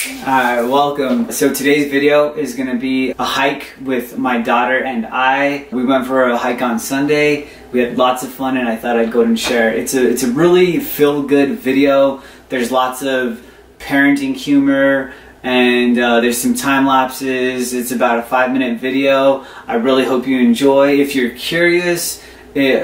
Alright, welcome. So today's video is going to be a hike with my daughter and I. We went for a hike on Sunday. We had lots of fun and I thought I'd go ahead and share. It's a really feel-good video. There's lots of parenting humor and there's some time lapses. It's about a 5-minute video. I really hope you enjoy. If you're curious, it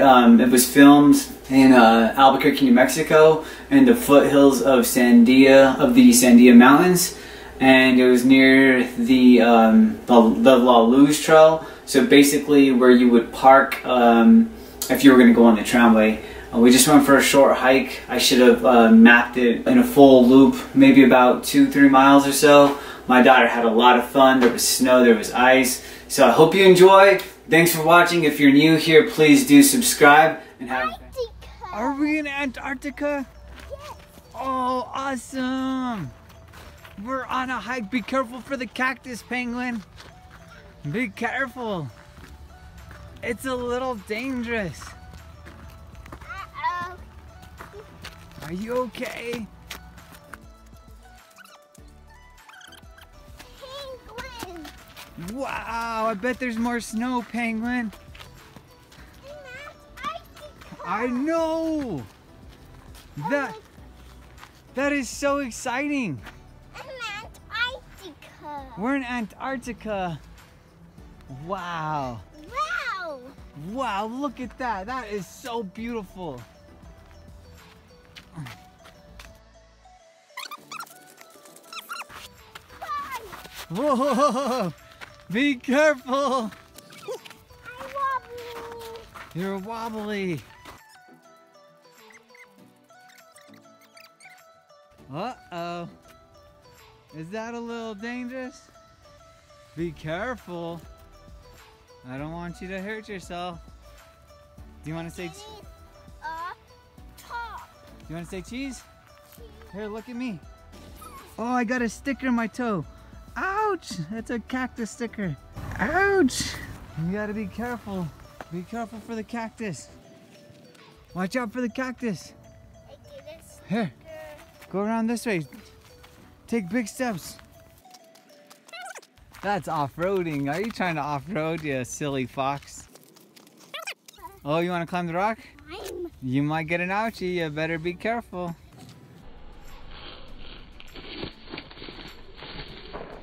was filmed in Albuquerque, New Mexico, in the foothills of the Sandia Mountains, and it was near the La Luz Trail. So basically, where you would park if you were going to go on the tramway. We just went for a short hike. I should have mapped it in a full loop, maybe about 2-3 miles or so. My daughter had a lot of fun. There was snow, there was ice. So I hope you enjoy. Thanks for watching. If you're new here, please do subscribe and have. Are we in Antarctica? Yes. Oh, awesome! We're on a hike. Be careful for the cactus, penguin. Be careful. It's a little dangerous. Uh-oh. Are you okay? Penguin. Wow, I bet there's more snow, penguin. I know! That is so exciting! Antarctica. We're in Antarctica. Wow. Wow. Wow, look at that. That is so beautiful. Whoa! Be careful! I'm wobbly. You're wobbly. Uh-oh. Is that a little dangerous? Be careful. I don't want you to hurt yourself. Do you want to say cheese? Do you want to say cheese? Here, look at me. Oh, I got a sticker in my toe. Ouch! That's a cactus sticker. Ouch! You gotta be careful. Be careful for the cactus. Watch out for the cactus. Here. Go around this way. Take big steps. That's off-roading. Are you trying to off-road, you silly fox? Oh, you want to climb the rock? You might get an ouchie. You better be careful.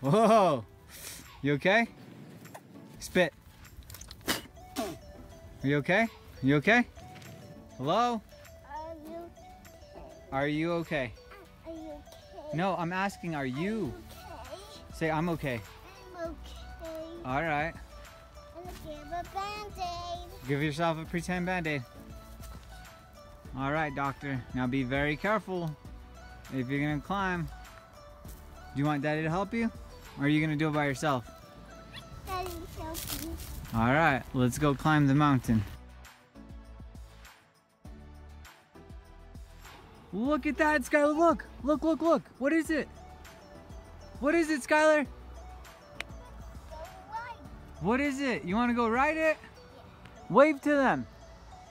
Whoa! You okay? Spit. Are you okay? You okay? Hello? Are you okay? Are you okay? No, I'm asking, are you? Okay. Say, I'm okay. I'm okay. All right. I'm gonna give a band-aid. Give yourself a pretend band-aid. All right, doctor. Now be very careful if you're gonna climb. Do you want Daddy to help you? Or are you gonna do it by yourself? Daddy, help me. All right, let's go climb the mountain. Look at that, Skylar, look. Look, look, look. What is it? What is it, Skylar? Go right. What is it? You want to go ride it? Yeah. Wave to them.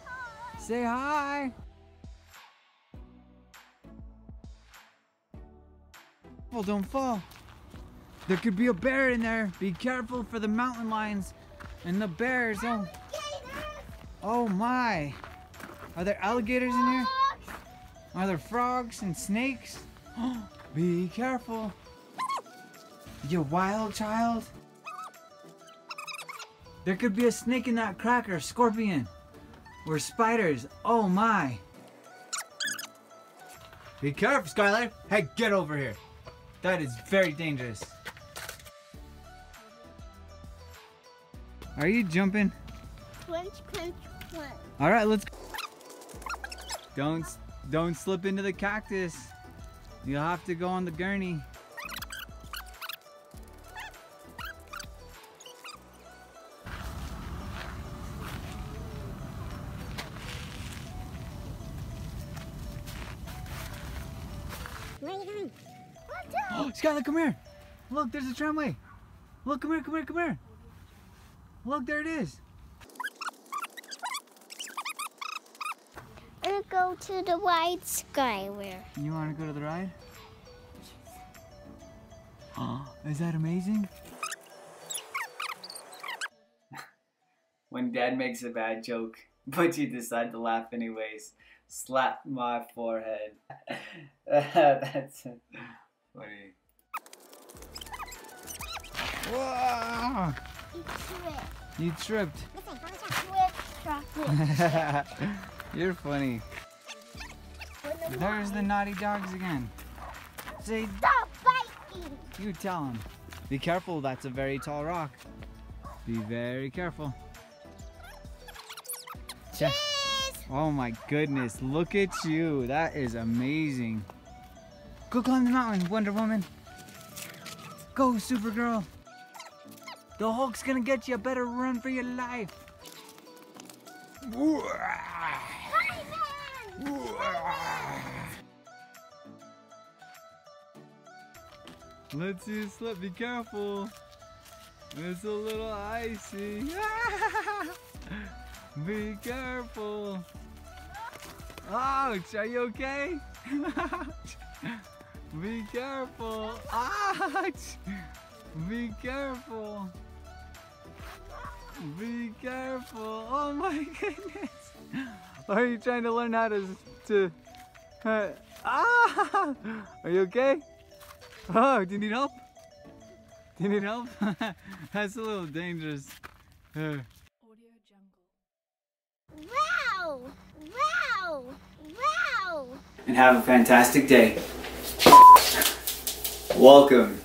Hi. Say hi. Oh, don't fall. There could be a bear in there. Be careful for the mountain lions and the bears. Oh, oh my. Are there alligators in here? Are there frogs and snakes? Be careful. You wild child. There could be a snake in that cracker, scorpion, or spiders. Oh my. Be careful, Skylar. Hey, get over here. That is very dangerous. Are you jumping? Crunch, crunch, crunch. All right, let's go. Don't slip into the cactus. You'll have to go on the gurney. Oh, Skylar, come here. Look, there's a tramway. Look, come here, come here, come here. Look, there it is. I'm gonna go to the white Skyway. You want to go to the ride? Is that amazing? When dad makes a bad joke, but you decide to laugh anyways. Slap my forehead. That's funny. Whoa! You tripped. You're funny. There's the naughty dogs again. Say, stop biting! You tell them. Be careful, that's a very tall rock. Be very careful. Cheers! Oh my goodness, look at you. That is amazing. Go climb the mountain, Wonder Woman. Go, Supergirl. The Hulk's gonna get you. Better run for your life. Let's see you slip. Be careful. It's a little icy. Be careful. Ouch, are you okay? Be careful. Ouch. Be careful. Be careful. Oh my goodness. Are you trying to learn how to are you okay? Oh, do you need help? Do you need help? That's a little dangerous. Wow! Wow! Wow! And have a fantastic day. Welcome.